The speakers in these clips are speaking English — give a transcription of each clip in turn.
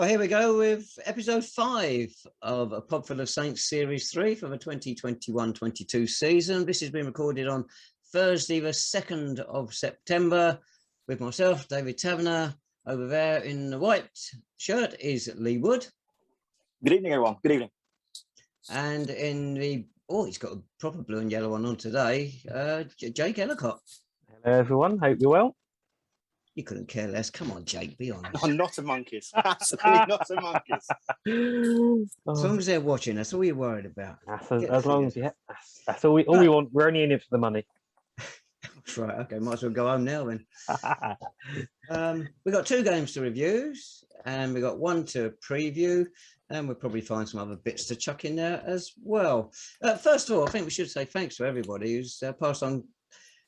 here we go with episode 5 of a Podful of Saints Series 3 for the 2021-22 season. This has been recorded on Thursday, the 2nd of September, with myself, David Tavener. Over there in the white shirt is Lee Wood. Good evening, everyone. Good evening. And in the, he's got a proper blue and yellow one on today, Jake Ellacott. Hello, everyone. Hope you're well. You couldn't care less. Come on, Jake, be honest. I'm not a monkeys. Absolutely not a monkeys. As long as they're watching, that's all you're worried about. As long as that's all we want. We're only in it for the money. That's right. Okay, might as well go home now then. We've got 2 games to review, and we've got 1 to preview, and we'll probably find some other bits to chuck in there as well. First of all, I think we should say thanks to everybody who's passed on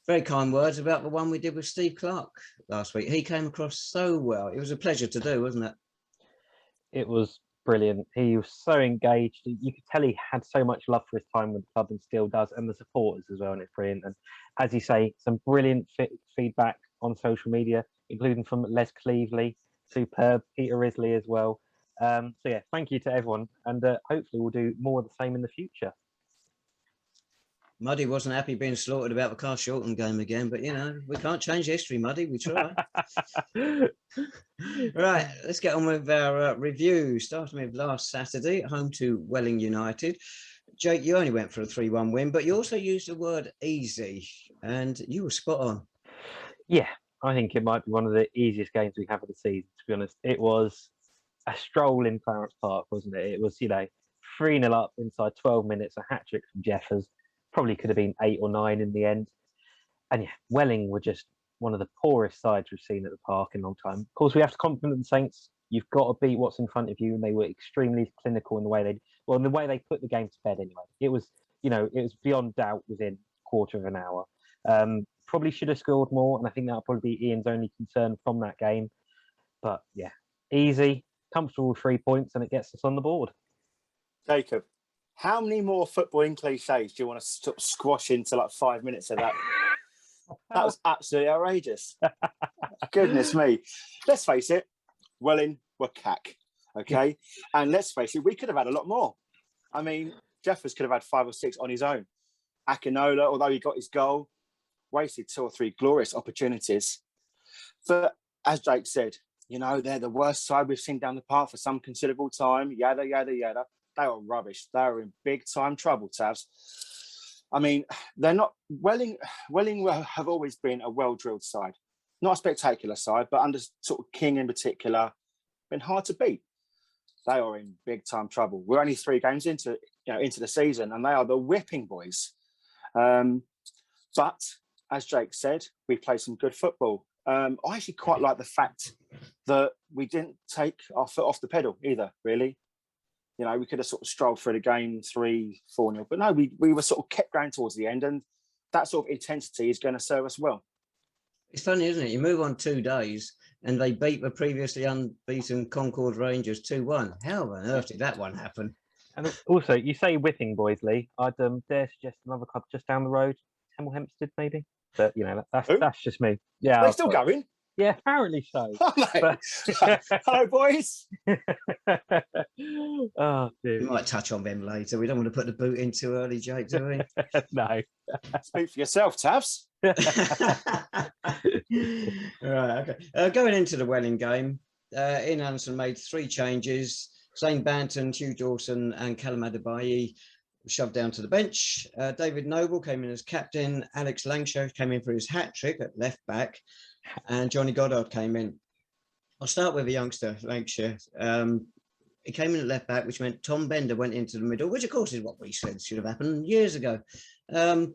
very kind words about the one we did with Steve Clark last week. He came across so well. It was a pleasure to do, wasn't it? It was brilliant. He was so engaged. You could tell he had so much love for his time with the club and still does, and the supporters as well, and it's brilliant. And as you say, some brilliant feedback on social media, including from Les Cleaveley, superb, Peter Risley as well. So yeah, thank you to everyone, and hopefully we'll do more of the same in the future. Muddy wasn't happy being slaughtered about the Carshalton game again, but, you know, we can't change history, Muddy. We try. Right, let's get on with our review, starting with last Saturday, at home to Welling United. Jake, you only went for a 3-1 win, but you also used the word easy, and you were spot on. Yeah, I think it might be one of the easiest games we have of the season, to be honest. It was a stroll in Clarence Park, wasn't it? It was, 3-0 up inside 12 minutes, a hat-trick from Jeffers. Probably could have been 8 or 9 in the end. And yeah, Welling were just one of the poorest sides we've seen at the Park in a long time. Of course, we have to compliment the Saints. You've got to beat what's in front of you, and they were extremely clinical in the way they put the game to bed anyway. It was, it was beyond doubt within a quarter of an hour. Probably should have scored more, and I think that'll probably be Ian's only concern from that game. But yeah, easy, comfortable 3 points, and it gets us on the board. Jacob, how many more footballing cliches do you want to sort of squash into like 5 minutes of that? That was absolutely outrageous. Goodness me. Let's face it, Welling were cack, okay? And let's face it, we could have had a lot more. I mean, Jeffers could have had 5 or 6 on his own. Akinola, although he got his goal, wasted 2 or 3 glorious opportunities. But as Jake said, they're the worst side we've seen down the park for some considerable time, yada, yada, yada. They were rubbish. They were in big time trouble, Tavs. I mean, they're not Welling have always been a well-drilled side. Not a spectacular side, but under sort of King in particular, been hard to beat. They are in big time trouble. We're only 3 games into the season, and they are the whipping boys. But as Jake said, we played some good football. I actually quite like the fact that we didn't take our foot off the pedal either, really. We could have sort of strolled through the game 3-4-0, but no, we were sort of kept going towards the end, and that sort of intensity is going to serve us well. It's funny, isn't it? You move on 2 days, and they beat the previously unbeaten Concord Rangers 2-1. How on earth did that one happen? And also, you say whipping boys, Lee. I'd dare suggest another club just down the road, Hemel Hempstead, maybe. But that's just me. Yeah, they're still going. Yeah, apparently so. Hello, boys. Oh, dude. We might touch on them later. We don't want to put the boot in too early, Jake, do we? No. Speak for yourself, Tavs. Right, okay. Going into the Welling game, Ian Anderson made 3 changes. Zane Banton, Hugh Dawson and Callum Adebayi shoved down to the bench. David Noble came in as captain. Alex Langshaw came in for his hat-trick at left back. And Johnny Goddard came in. I'll start with a youngster, Lancashire. He came in at left back, which meant Tom Bender went into the middle, which of course is what we said should have happened years ago. Ian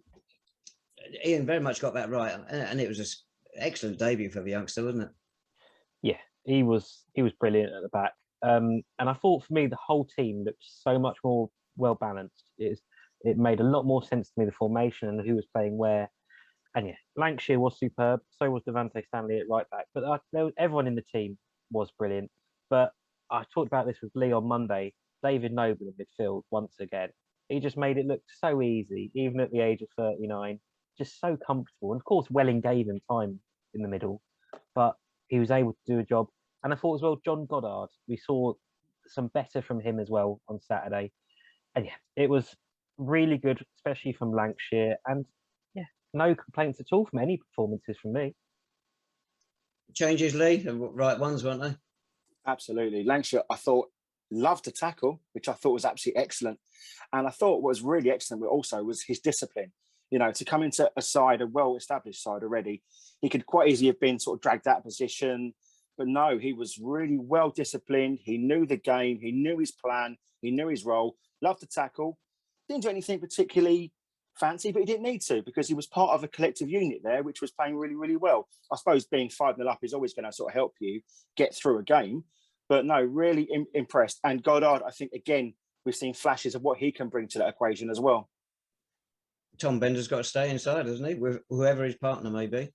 very much got that right, and it was an excellent debut for the youngster, wasn't it? Yeah, he was brilliant at the back. And I thought for me the whole team looked so much more well balanced. It made a lot more sense to me, the formation and who was playing where. And yeah, Lancashire was superb. So was Devante Stanley at right back. But everyone in the team was brilliant. But I talked about this with Lee on Monday. David Noble in midfield once again. He just made it look so easy, even at the age of 39. Just so comfortable. And of course, Welling gave him time in the middle. But he was able to do a job. And I thought as well, John Goddard, we saw some better from him as well on Saturday. And yeah, it was really good, especially from Lancashire. And yeah, no complaints at all from any performances from me. Changes, Lee, the right ones, weren't they? Absolutely. Lancashire, I thought, loved to tackle, which I thought was absolutely excellent. And I thought what was really excellent also was his discipline. You know, to come into a well-established side already, he could quite easily have been sort of dragged out of position. But no, he was really well disciplined. He knew the game. He knew his plan. He knew his role. Loved to tackle. Didn't do anything particularly fancy, but he didn't need to because he was part of a collective unit there, which was playing really, really well. I suppose being 5-0 up is always going to sort of help you get through a game. But no, really impressed. And Goddard, I think, again, we've seen flashes of what he can bring to that equation as well. Tom Bender's got to stay inside, hasn't he? With whoever his partner may be.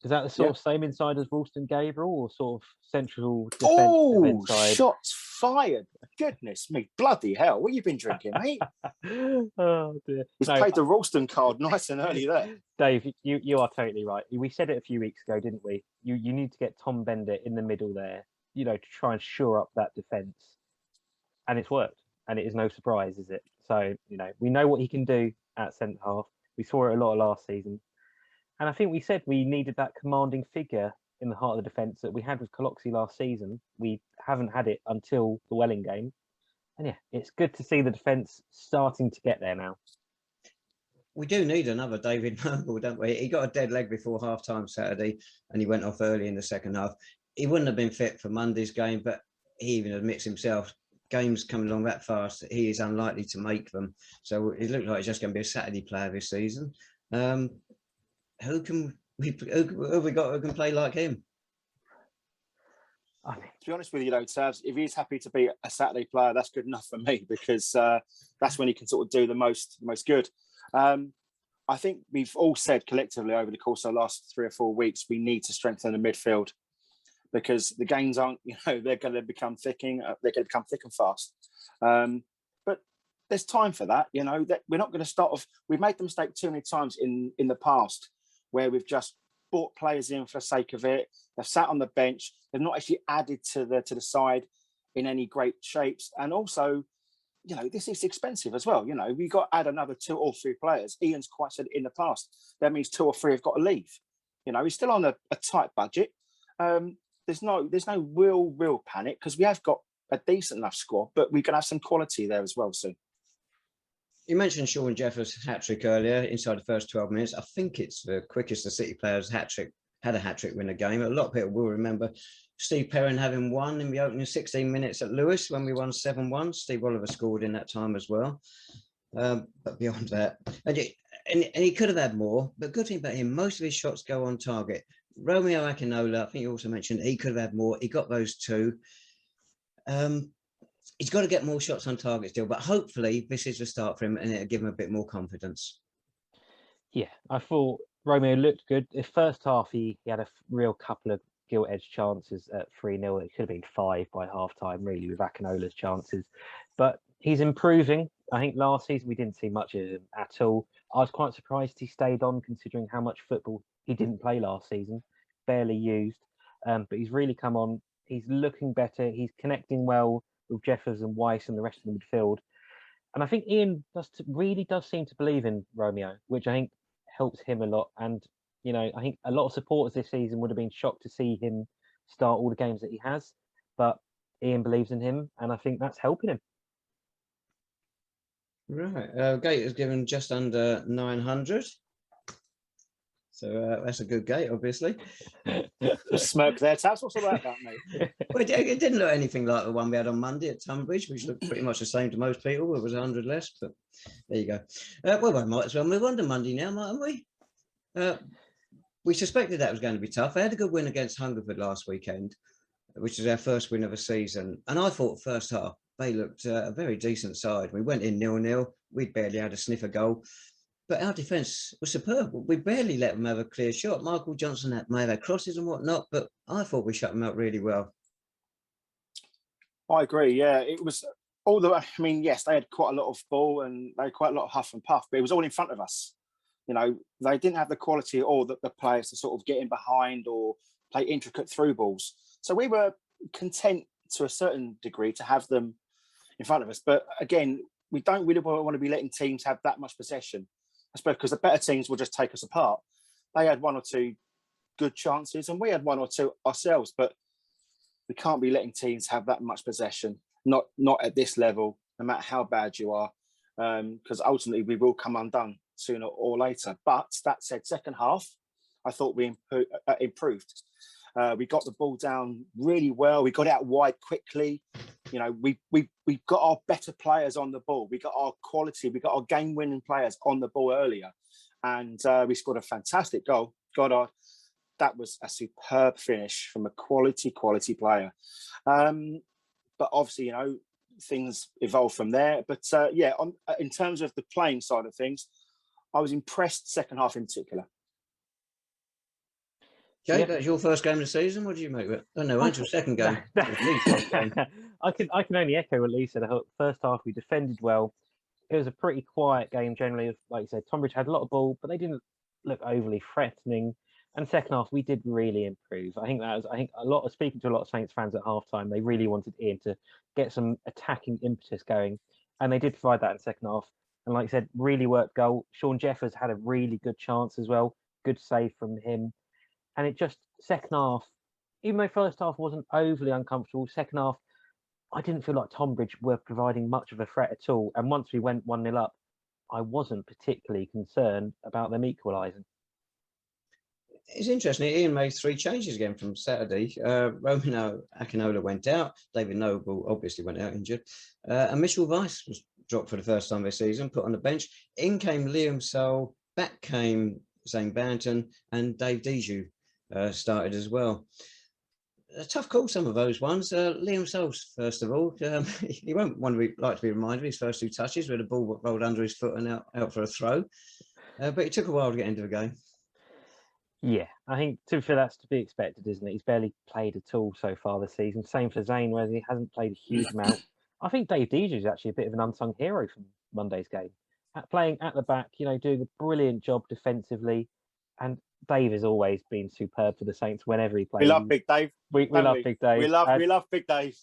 Is that the sort of same inside as Ralston Gabriel, or sort of central defensive inside? Shots fired. Goodness me, bloody hell. What have you been drinking, mate? Oh, dear. He's played the Ralston card nice and early there. Dave, you are totally right. We said it a few weeks ago, didn't we? You need to get Tom Bender in the middle there, you know, to try and shore up that defence. And it's worked. And it is no surprise, is it? So, you know, we know what he can do at centre half. We saw it a lot last season. And I think we said we needed that commanding figure in the heart of the defence that we had with Coloxy last season. We haven't had it until the Welling game. And yeah, it's good to see the defence starting to get there now. We do need another David Noble, don't we? He got a dead leg before half-time Saturday and he went off early in the second half. He wouldn't have been fit for Monday's game, but he even admits himself, games coming along that fast, he is unlikely to make them. So it looks like he's just going to be a Saturday player this season. Who have we got who can play like him? I mean, to be honest with you, though, Savs, if he's happy to be a Saturday player, that's good enough for me because that's when he can sort of do the most good. I think we've all said collectively over the course of the last 3 or 4 weeks, we need to strengthen the midfield because the games aren't, you know, they're going to become thick and fast. But there's time for that, you know, that we're not going to start off. We've made the mistake too many times in the past where we've just brought players in for the sake of it. They've sat on the bench. They've not actually added to the side in any great shapes. And also, you know, this is expensive as well. You know, we've got to add another 2 or 3 players. Ian's quite said in the past, that means 2 or 3 have got to leave. You know, he's still on a tight budget. There's no real panic because we have got a decent enough squad, but we're going to have some quality there as well soon. You mentioned Sean Jeffers' hat-trick earlier inside the first 12 minutes. I think it's the quickest the City players had a hat-trick win a game. A lot of people will remember Steve Perrin having won in the opening 16 minutes at Lewis when we won 7-1. Steve Oliver scored in that time as well. But beyond that, and he could have had more, but good thing about him, most of his shots go on target. Romeo Akinola, I think you also mentioned, he could have had more. He got those 2. He's got to get more shots on target still, but hopefully this is the start for him and it'll give him a bit more confidence. Yeah, I thought Romeo looked good. The first half, he had a real couple of gilt-edged chances at 3-0. It could have been 5 by half-time, really, with Akinola's chances. But he's improving. I think last season we didn't see much of him at all. I was quite surprised he stayed on, considering how much football he didn't play last season. Barely used. But he's really come on. He's looking better. He's connecting well with Jeffers and Weiss and the rest of the midfield. And I think Ian really does seem to believe in Romeo, which I think helps him a lot. And, you know, I think a lot of supporters this season would have been shocked to see him start all the games that he has. But Ian believes in him, and I think that's helping him. Right. Gate has given just under 900. So that's a good gate, obviously. Smoke there, Tabs. What's all that about, mate? Well, it didn't look anything like the one we had on Monday at Tonbridge, which looked pretty much the same to most people. It was 100 less, but there you go. Well, we might as well move on to Monday now, mightn't we? We suspected that was going to be tough. I had a good win against Hungerford last weekend, which was our first win of the season. And I thought first half, they looked a very decent side. We went in 0-0. We'd barely had a sniff of goal. But our defence was superb. We barely let them have a clear shot. Michael Johnson may have had crosses and whatnot, but I thought we shut them out really well. I agree, yeah. It was, yes, they had quite a lot of ball and they had quite a lot of huff and puff, but it was all in front of us. You know, they didn't have the quality or the players to sort of get in behind or play intricate through balls. So we were content to a certain degree to have them in front of us. But again, we don't really want to be letting teams have that much possession. I suppose because the better teams will just take us apart. They had one or two good chances and we had one or two ourselves, but we can't be letting teams have that much possession, not at this level, no matter how bad you are, because ultimately we will come undone sooner or later. But that said, second half, I thought we improved. We got the ball down really well. We got out wide quickly. You know, we got our better players on the ball. We got our quality. We got our game-winning players on the ball earlier. And we scored a fantastic goal. Goddard, that was a superb finish from a quality player. But obviously, you know, things evolved from there. But yeah, in terms of the playing side of things, I was impressed second half in particular. Jake, that's your first game of the season. What do you make of it? Oh no, Angel's second game. I can only echo what Lee said. First half we defended well. It was a pretty quiet game generally. Like you said, Tonbridge had a lot of ball, but they didn't look overly threatening. And second half we did really improve. I think speaking to a lot of Saints fans at halftime, they really wanted Ian to get some attacking impetus going, and they did provide that in the second half. And like I said, really worked goal. Sean Jeffers had a really good chance as well. Good save from him. And it just, second half, even though first half wasn't overly uncomfortable, second half, I didn't feel like Tonbridge were providing much of a threat at all. And once we went 1-0 up, I wasn't particularly concerned about them equalising. It's interesting. Ian made 3 changes again from Saturday. Romano Akinola went out. David Noble obviously went out injured. And Mitchell Weiss was dropped for the first time this season, put on the bench. In came Liam Sol, back came St Banton, and Dave Dijou started as well. A tough call, some of those ones. Liam Sols, first of all, he won't like to be reminded of his first 2 touches where the ball rolled under his foot and out for a throw. But it took a while to get into the game. Yeah, I think that's to be expected, isn't it? He's barely played at all so far this season. Same for Zane, where he hasn't played a huge amount. I think Dave Dijou is actually a bit of an unsung hero from Monday's game. Playing at the back, you know, doing a brilliant job defensively. And Dave has always been superb for the Saints whenever he plays. We love Big Dave. We love Big Dave. We love Big Dave.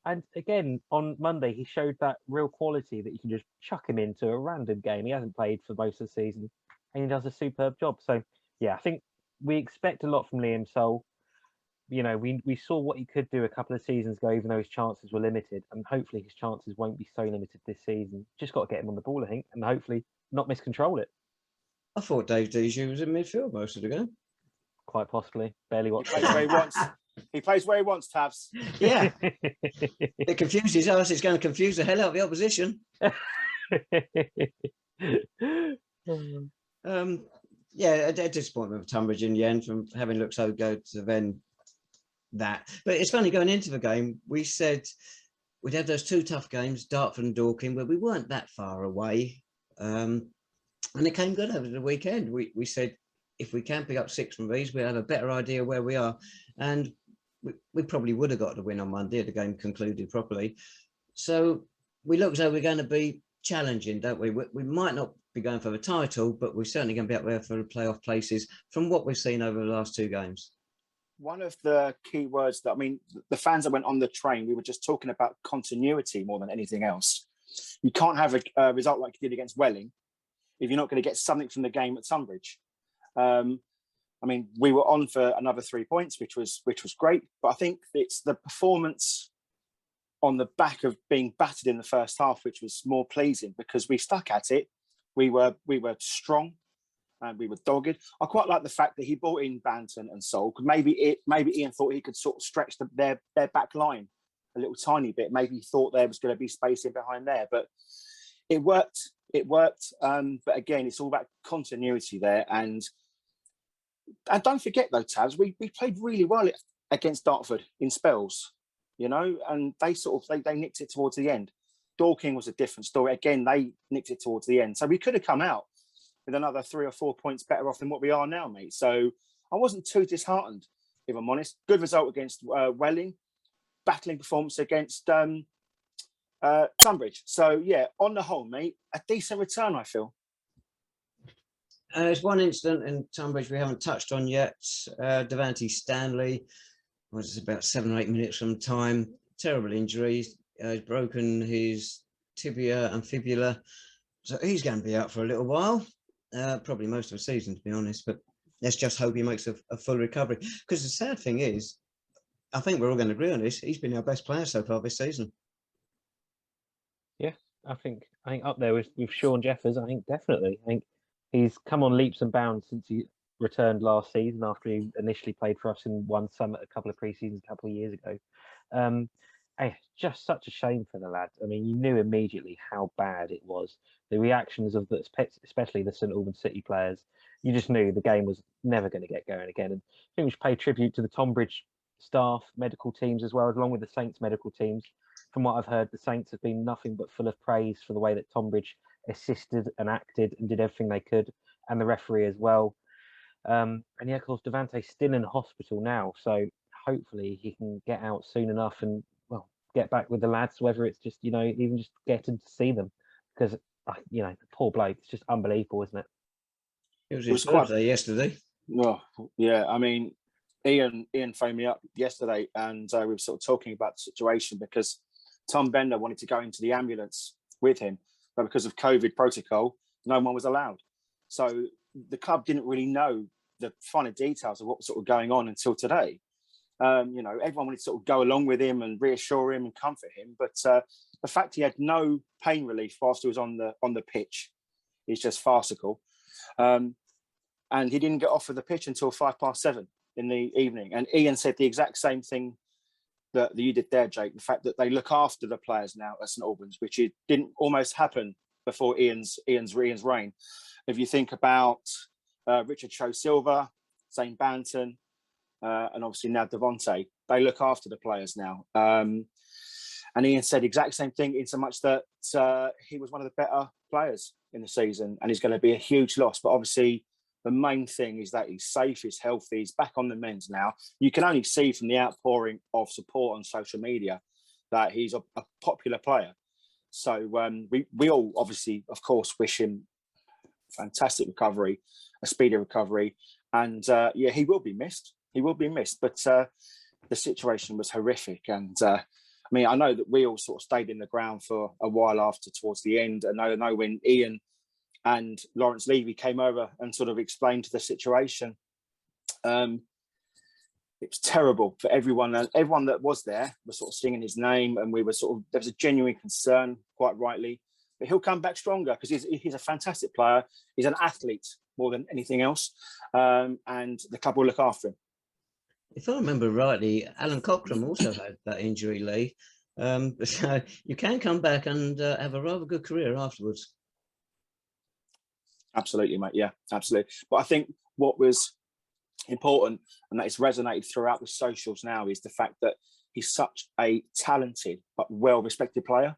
And again, on Monday, he showed that real quality that you can just chuck him into a random game. He hasn't played for most of the season, and he does a superb job. So, yeah, I think we expect a lot from Liam Sol. You know, we saw what he could do a couple of seasons ago, even though his chances were limited. And hopefully his chances won't be so limited this season. Just got to get him on the ball, I think, and hopefully not miscontrol it. I thought Dave Dijou was in midfield most of the game. Quite possibly. Barely watched He plays where he wants. He plays where he wants, Tabs. Yeah. It confuses us. It's going to confuse the hell out of the opposition. Yeah, a disappointment for Tonbridge in the end from having looked so good to then that. But it's funny, going into the game, we said we'd have those 2 tough games, Dartford and Dorking, but we weren't that far away. And it came good over the weekend. We said, if we can pick up 6 from these, we'll have a better idea where we are. And we probably would have got the win on Monday if the game concluded properly. So we look as though we're going to be challenging, don't we? We might not be going for the title, but we're certainly going to be up there for the playoff places from what we've seen over the last 2 games. One of the key words that, I mean, the fans that went on the train, we were just talking about continuity more than anything else. You can't have a result like you did against Welling if you're not going to get something from the game at Tonbridge. I mean, we were on for another 3 points, which was great. But I think it's the performance on the back of being battered in the first half, which was more pleasing because we stuck at it. We were strong and we were dogged. I quite like the fact that he brought in Banton and Sol. Maybe Ian thought he could sort of stretch their back line a little tiny bit. Maybe he thought there was going to be space in behind there, but it worked. But again, it's all about continuity there. And don't forget though, Tabs, we played really well against Dartford in spells, you know, and they nicked it towards the end. Dorking was a different story. Again, they nicked it towards the end. So we could have come out with another 3 or 4 points better off than what we are now, mate. So I wasn't too disheartened, if I'm honest. Good result against Welling, battling performance against Tonbridge. So yeah, on the whole, mate, a decent return, I feel. There's one incident in Tonbridge we haven't touched on yet. Devante Stanley was about 7 or 8 minutes from time. Terrible injuries. He's broken his tibia and fibula, so he's going to be out for a little while, probably most of the season, to be honest. But let's just hope he makes a full recovery. Because the sad thing is, I think we're all going to agree on this. He's been our best player so far this season. Yeah, I think up there with Sean Jeffers. I think definitely. I think he's come on leaps and bounds since he returned last season after he initially played for us in one summit a couple of pre-seasons a couple of years ago. It's just such a shame for the lad. I mean, you knew immediately how bad it was. The reactions of especially the St Albans City players, you just knew the game was never going to get going again. And I think we should pay tribute to the Tonbridge staff, medical teams as well, along with the Saints medical teams. From what I've heard, the Saints have been nothing but full of praise for the way that Tonbridge assisted and acted and did everything they could, and the referee as well. And yeah, of course, Devante's still in hospital now, so hopefully he can get out soon enough and get back with the lads, whether it's just even just getting to see them, because the poor bloke, it's just unbelievable, isn't it? It was his birthday yesterday. Well, yeah, I mean, Ian phoned me up yesterday, and we were sort of talking about the situation because Tom Bender wanted to go into the ambulance with him, but because of COVID protocol, no one was allowed. So the club didn't really know the finer details of what was sort of going on until today. Everyone wanted to sort of go along with him and reassure him and comfort him, but the fact he had no pain relief whilst he was on the pitch is just farcical. And he didn't get off of the pitch until 7:05 in the evening. And Ian said the exact same thing that you did there, Jake. The fact that they look after the players now at St Albans, which it didn't almost happen before Ian's reign. If you think about Richard Cho Silva, Zane Banton, and obviously now Devante, they look after the players now. And Ian said the exact same thing, in so much that he was one of the better players in the season, and he's going to be a huge loss. But obviously, the main thing is that he's safe, he's healthy, he's back on the mend now. You can only see from the outpouring of support on social media that he's a popular player. So we all obviously, of course, wish him fantastic recovery, a speedy recovery, and he will be missed. He will be missed, but the situation was horrific. And I know that we all sort of stayed in the ground for a while after, towards the end. And I know when Ian and Lawrence Levy came over and sort of explained the situation, it was terrible for everyone. And everyone that was there was sort of singing his name, and there was a genuine concern, quite rightly. But he'll come back stronger because he's a fantastic player. He's an athlete more than anything else, and the club will look after him. If I remember rightly, Alan Cochrane also had that injury, Lee. So you can come back and have a rather good career afterwards. Absolutely, mate. Yeah, absolutely. But I think what was important, and that it's resonated throughout the socials now, is the fact that he's such a talented but well-respected player.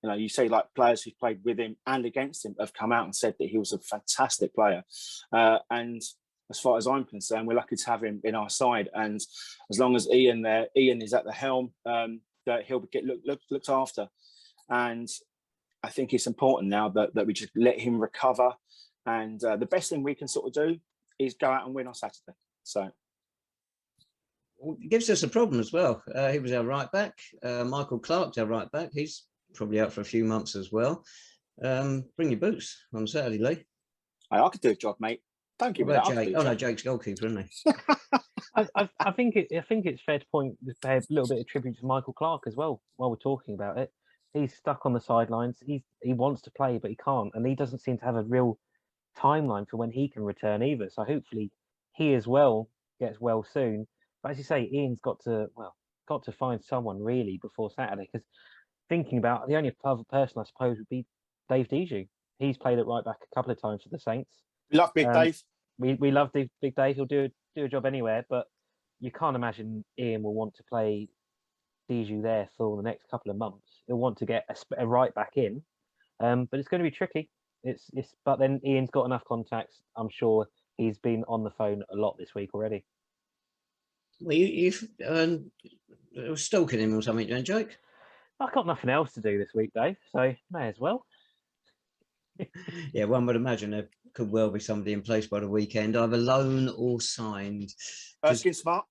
You say like players who've played with him and against him have come out and said that he was a fantastic player. And as far as I'm concerned, we're lucky to have him in our side. And as long as Ian is at the helm, that he'll get looked after. And I think it's important now that we just let him recover. And the best thing we can sort of do is go out and win on Saturday. So it gives us a problem as well. He was our right back. Michael Clark's our right back. He's probably out for a few months as well. Bring your boots on Saturday, Lee. I could do a job, mate. Don't give me that. Jake? Oh no, Jake's goalkeeper, isn't he? I think it's fair to pay a little bit of tribute to Michael Clark as well. While we're talking about it, he's stuck on the sidelines. He wants to play, but he can't, and he doesn't seem to have a real timeline for when he can return either. So hopefully he as well gets well soon. But as you say, Ian's got to find someone really before Saturday, because thinking about the only other person I suppose would be Dave Dijou. He's played at right back a couple of times for the Saints. We love Big Dave. We love Big Dave. He'll do a job anywhere, but you can't imagine Ian will want to play Dijou there for the next couple of months. He'll want to get a right back in, but it's going to be tricky. But then Ian's got enough contacts. I'm sure he's been on the phone a lot this week already. Well, you've stalking him or something, don't you, Jake? I've got nothing else to do this week, Dave, so may as well. Yeah, one would imagine there could well be somebody in place by the weekend, either loan or signed. Erskine Smart.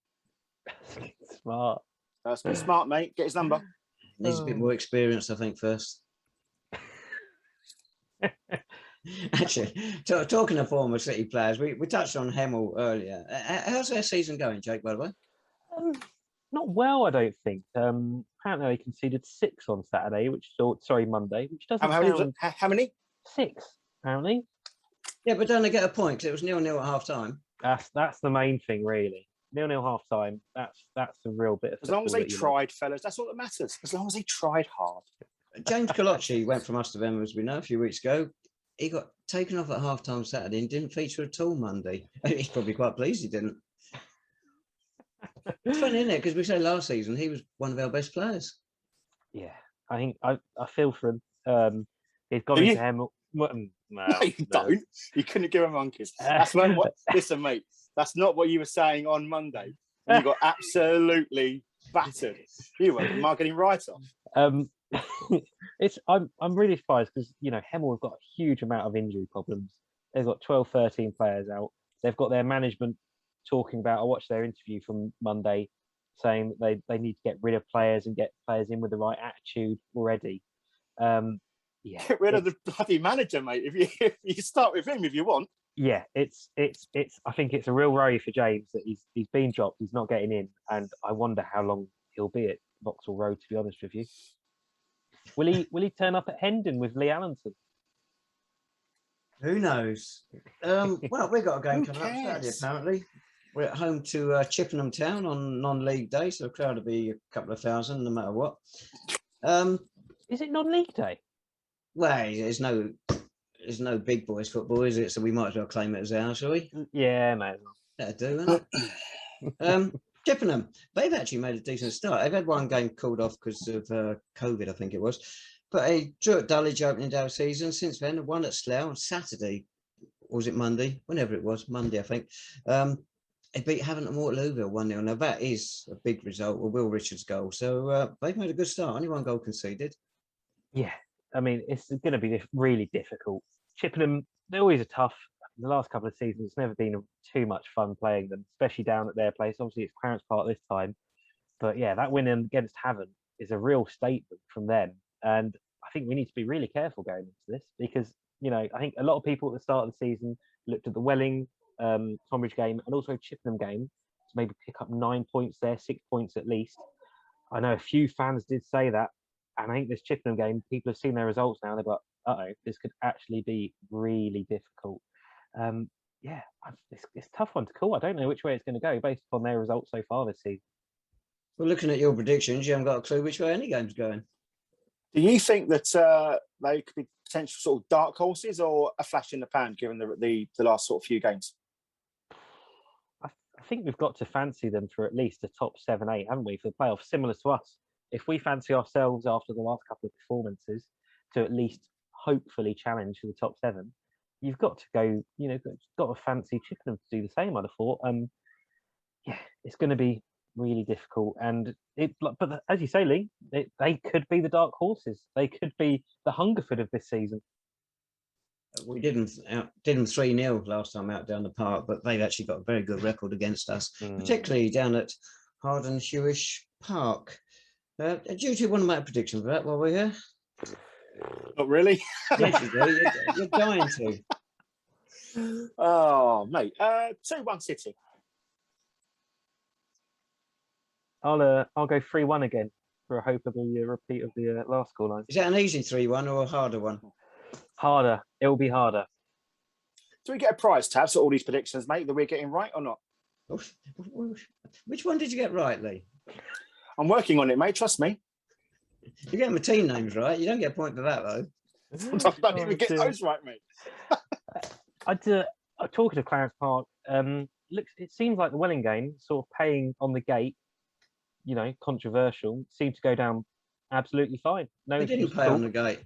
Smart. That's been smart, mate. Get his number. Needs a bit more experience, I think, first. Actually, talking of former City players, we touched on Hemel earlier. How's their season going, Jake, by the way? Not well, I don't think. Apparently they conceded 6 on Saturday, Monday, which doesn't sound... How many? 6, apparently. Yeah, but don't they get a point? Because it was 0-0 at half-time. That's the main thing, really. 0-0 half-time, that's the real bit of... As long as they tried, fellas, that's all that matters. As long as they tried hard. James Colocci went from us to them, as we know, a few weeks ago. He got taken off at half-time Saturday and didn't feature at all Monday. He's probably quite pleased he didn't. It's funny, isn't it? Because we said last season he was one of our best players. Yeah, I think I feel for him. He's gone into him. No, you don't. You couldn't give him monkeys. That's not what. Listen, mate. That's not what you were saying on Monday. And you got absolutely battered. You were marketing right off. I'm really surprised because Hemel have got a huge amount of injury problems. They've got 12, 13 players out. They've got their management talking about. I watched their interview from Monday, saying that they need to get rid of players and get players in with the right attitude already. Yeah, get rid of the bloody manager, mate. If you start with him, if you want. Yeah, it's. I think it's a real worry for James that he's been dropped. He's not getting in, and I wonder how long he'll be at Vauxhall Road. To be honest with you, will he turn up at Hendon with Lee Allenton? Who knows? Well, we've got a game coming up Saturday, apparently. We're at home to Chippenham Town on non-league day, so the crowd will be a couple of thousand, no matter what. Is it non-league day? Well, there's no big boys football, is it? So we might as well claim it as ours, shall we? Yeah, mate. That'll do, isn't it? Chippenham, they've actually made a decent start. They've had one game called off because of COVID, I think it was. But they drew at Dulwich opening day of season. Since then, they won at Slough on Saturday. Or was it Monday? Whenever it was, Monday, I think. They beat Havant and Waterlooville 1-0. Now, that is a big result with Will Richards' goal. So they've made a good start. Only one goal conceded. Yeah, I mean, it's going to be really difficult. Chippenham, they always are tough. The last couple of seasons, it's never been too much fun playing them, especially down at their place. Obviously, it's Clarence Park this time. But yeah, that win against Havant is a real statement from them. And I think we need to be really careful going into this because, I think a lot of people at the start of the season looked at the Welling, Tonbridge game and also Chippenham game to maybe pick up 9 points there, 6 points at least. I know a few fans did say that. And I think this Chippenham game, people have seen their results now. They're like, this could actually be really difficult. It's a tough one to call. I don't know which way it's going to go based upon their results so far this season. Well, looking at your predictions, you haven't got a clue which way any game's going. Do you think that they could be potential sort of dark horses or a flash in the pan given the last sort of few games? I think we've got to fancy them for at least a top 7, 8, haven't we, for the playoffs, similar to us. If we fancy ourselves after the last couple of performances to at least hopefully challenge for the top 7, you've got to go, got to fancy Chippenham to do the same, I'd have thought. It's going to be really difficult. But as you say, Lee, they could be the dark horses. They could be the Hungerford of this season. We did them 3-0 last time out down the park, but they've actually got a very good record against us, particularly down at Harden Hewish Park. Do you want to make a prediction for that while we're here? Not really. Yes, you do. You're dying to. Oh, mate. 2-1 City. I'll go 3-1 again for a hope of the repeat of the last scoreline. Is that an easy 3-1 or a harder one? Harder. It will be harder. Do we get a prize tab for all these predictions, mate, that we're getting right or not? Which one did you get right, Lee? I'm working on it, mate. Trust me. You're getting the team names right. You don't get a point for that, though. I don't even get those right, mate. Talking to Clarence Park, it seems like the Welling game, sort of paying on the gate, controversial, seemed to go down absolutely fine. No, they didn't pay on the gate.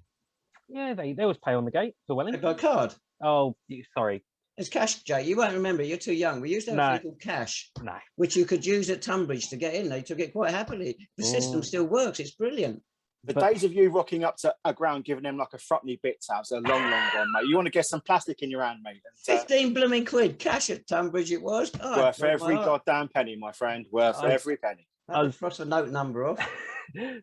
Yeah, they always pay on the gate for Welling. By card. Oh, sorry. It's cash, Jake. You won't remember. You're too young. We used to have something called cash, which you could use at Tonbridge to get in. They took it quite happily. The system still works. It's brilliant. The days of you rocking up to a ground giving them like a Frotney bits house are long, long gone, mate. You want to get some plastic in your hand, mate. And, 15 blooming quid cash at Tonbridge it was. Oh, worth every goddamn penny, my friend. Worth every penny. I was cross a note number off.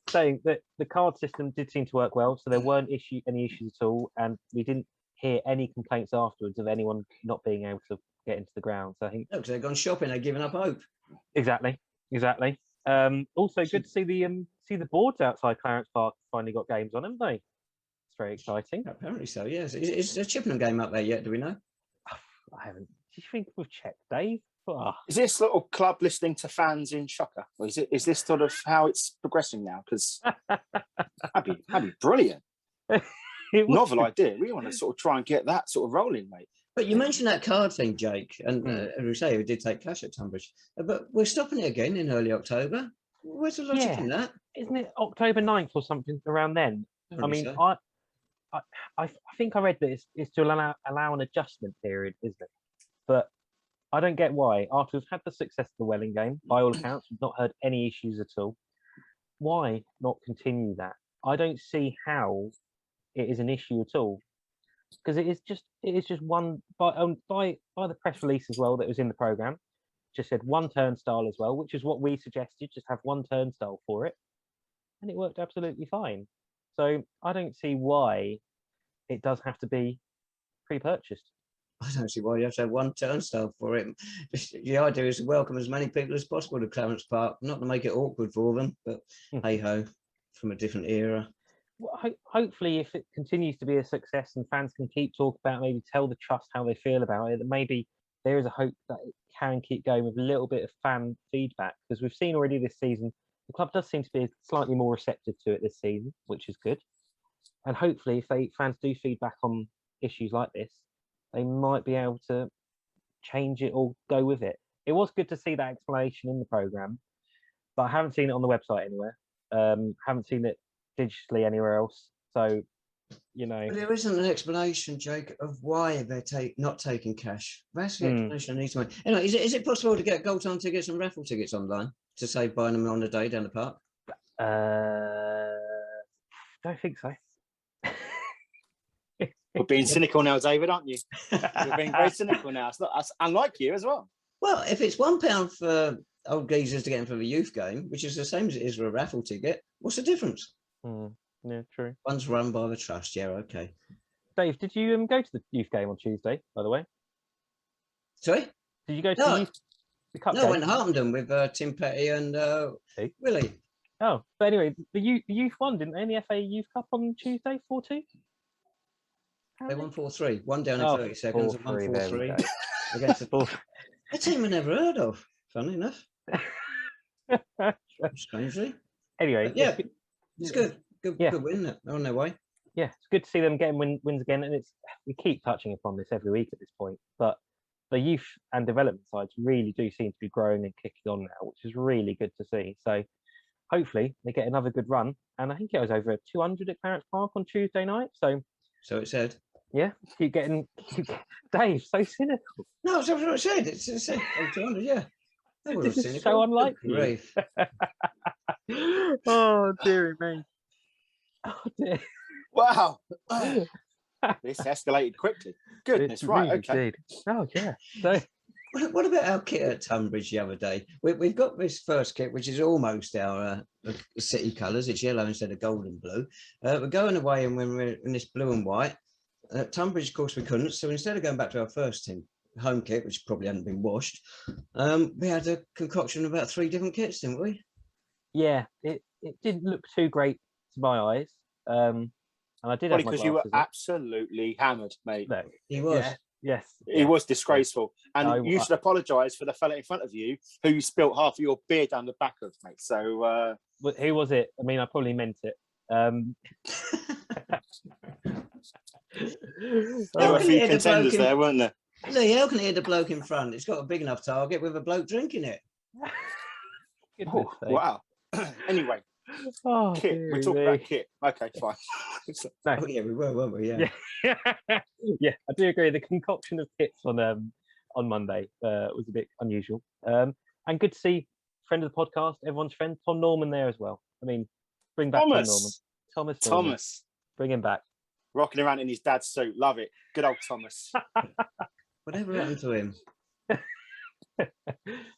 Saying that the card system did seem to work well, so there weren't any issues at all, and we didn't hear any complaints afterwards of anyone not being able to get into the ground. So I think because they've gone shopping, they've given up hope. Exactly. Also, good to see the boards outside Clarence Park finally got games on, haven't they? It's very exciting. Apparently so. Yes. Is the Chippenham game up there yet? Do we know? I haven't. Do you think we've checked, Dave? Oh. Is this little club listening to fans in Shocker? Or is this sort of how it's progressing now? Because that'd be brilliant. Novel idea. We want to sort of try and get that sort of rolling, mate. But you mentioned that card thing, Jake, and as we say, we did take cash at Tonbridge, but we're stopping it again in early October. Where's the logic in that? Isn't it October 9th or something around then? I mean, so. I think I read that it's to allow an adjustment period, isn't it? But I don't get why. After we've had the success of the Welling game, by all accounts, we've not heard any issues at all. Why not continue that? I don't see how it is an issue at all, because it is just one by the press release as well that was in the programme. Just said one turnstile as well, which is what we suggested. Just have one turnstile for it, and it worked absolutely fine. So I don't see why it does have to be pre-purchased. I don't see why you have to have one turnstile for it. The idea is to welcome as many people as possible to Clarence Park, not to make it awkward for them, but hey-ho, from a different era. Well, hopefully, if it continues to be a success and fans can keep talking about, maybe tell the trust how they feel about it, that maybe there is a hope that it can keep going with a little bit of fan feedback, because we've seen already this season, the club does seem to be slightly more receptive to it this season, which is good. And hopefully, if fans do feedback on issues like this, they might be able to change it or go with it. It was good to see that explanation in the programme, but I haven't seen it on the website anywhere. Haven't seen it digitally anywhere else. So, you know. But there isn't an explanation, Jake, of why they're not taking cash. That's the explanation I need to make. Anyway, is it possible to get gold time tickets and raffle tickets online to save buying them on the day down the park? Don't think so. We're being cynical now, David, aren't you? We're being very cynical now. That's unlike you as well. Well, if it's £1 for old geezers to get in for the youth game, which is the same as it is for a raffle ticket, what's the difference? Yeah, true. One's run by the trust. Yeah, okay. Dave, did you go to the youth game on Tuesday, by the way? Sorry? Did you go to the cup game? I went to Harpenden with Tim Petty and Willie. Oh, but anyway, the youth won, didn't they, in the FA Youth Cup on Tuesday, 4-2? They won 4-3. One down in 30 seconds and 1-4-3 against a team I never heard of, funny enough. Strangely. Anyway, yeah, it's good. Good win. They're on their way. Yeah, it's good to see them getting wins again. And we keep touching upon this every week at this point, but the youth and development sides really do seem to be growing and kicking on now, which is really good to see. So hopefully they get another good run. And I think it was over 200 at Clarence Park on Tuesday night. So it said. Yeah, keep getting Dave, so cynical. No, that's what I said. It said 200, yeah. This is so unlike you. Oh, dearie me. Oh, dear. Wow. This escalated quickly. Goodness, right, really okay. Did. Oh, yeah. So, what about our kit at Tonbridge the other day? We've got this first kit, which is almost our city colours. It's yellow instead of gold and blue. We're going away and when we're in this blue and white. At Tonbridge, of course, we couldn't. So instead of going back to our first team home kit, which probably hadn't been washed, we had a concoction of about 3 different kits, didn't we? Yeah, it didn't look too great to my eyes. And I did have my because you were absolutely hammered, mate. No, he was. Yeah, yes. It was disgraceful. And you should apologise for the fella in front of you who spilt half of your beer down the back of, mate. So... who was it? I mean, I probably meant it. There were a few contenders there, weren't there? Lee, how can he hit the bloke in front? It's got a big enough target with a bloke drinking it. Wow. Anyway, kit. We talked about kit. Okay, fine. No. Oh, yeah, we were, weren't we? Yeah. Yeah, I do agree. The concoction of kits on Monday was a bit unusual. And good to see friend of the podcast, everyone's friend, Tom Norman there as well. I mean, bring back Thomas. Tom Norman. Thomas. Norman. Thomas. Bring him back. Rocking around in his dad's suit. Love it. Good old Thomas. Whatever happened to him?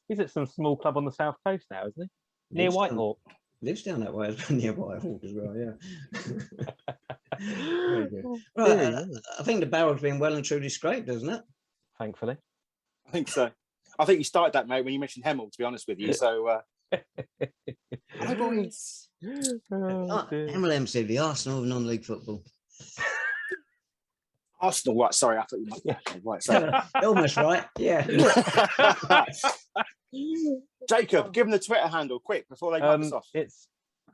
He's at some small club on the south coast now, isn't he? Near Lives down- Whitehawk. Lives down that way, near Whitehawk as well, yeah. Very good. Yeah, Right, yeah. I think the barrel's been well and truly scraped, doesn't it? Thankfully. I think so. I think you started that, mate, when you mentioned Hemel, to be honest with you. So, hi, boys. Oh, dear. MLMC, the Arsenal of non-league football. Arsenal, right? Sorry, I thought you might. Right, so. Almost right, yeah. Jacob, give them the Twitter handle quick before they cut us off. It's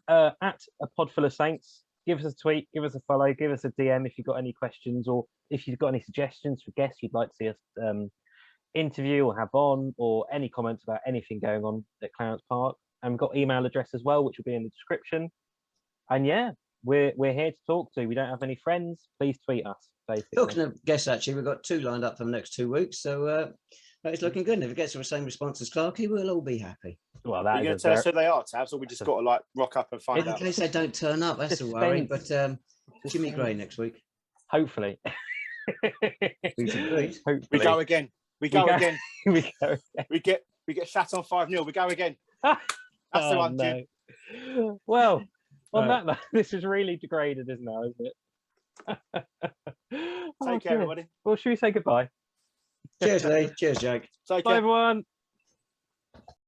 at a Podful of Saints. Give us a tweet, give us a follow, give us a DM if you've got any questions, or if you've got any suggestions for guests you'd like to see us interview or have on, or any comments about anything going on at Clarence Park. And we've got email address as well, which will be in the description. And yeah, we're here to talk to. We don't have any friends. Please tweet us. Basically. Talking of guests, actually, we've got 2 lined up for the next 2 weeks, so it's looking good. And if it gets the same response as Clarkey, we'll all be happy. Well, Are you going to tell us who they are, Tabs, or we just got to like rock up and find In out? case they don't turn up, that's a worry. But Jimmy Gray next week. Hopefully. Hopefully. We go again. We go again. We go again. We get shat on 5-0. We go again. That's the one, Jim. No. Well, on that note, this is really degraded, isn't it? Take care, everybody. Well, should we say goodbye? Cheers, Lee. Cheers, Jake. Take Bye, care. everyone.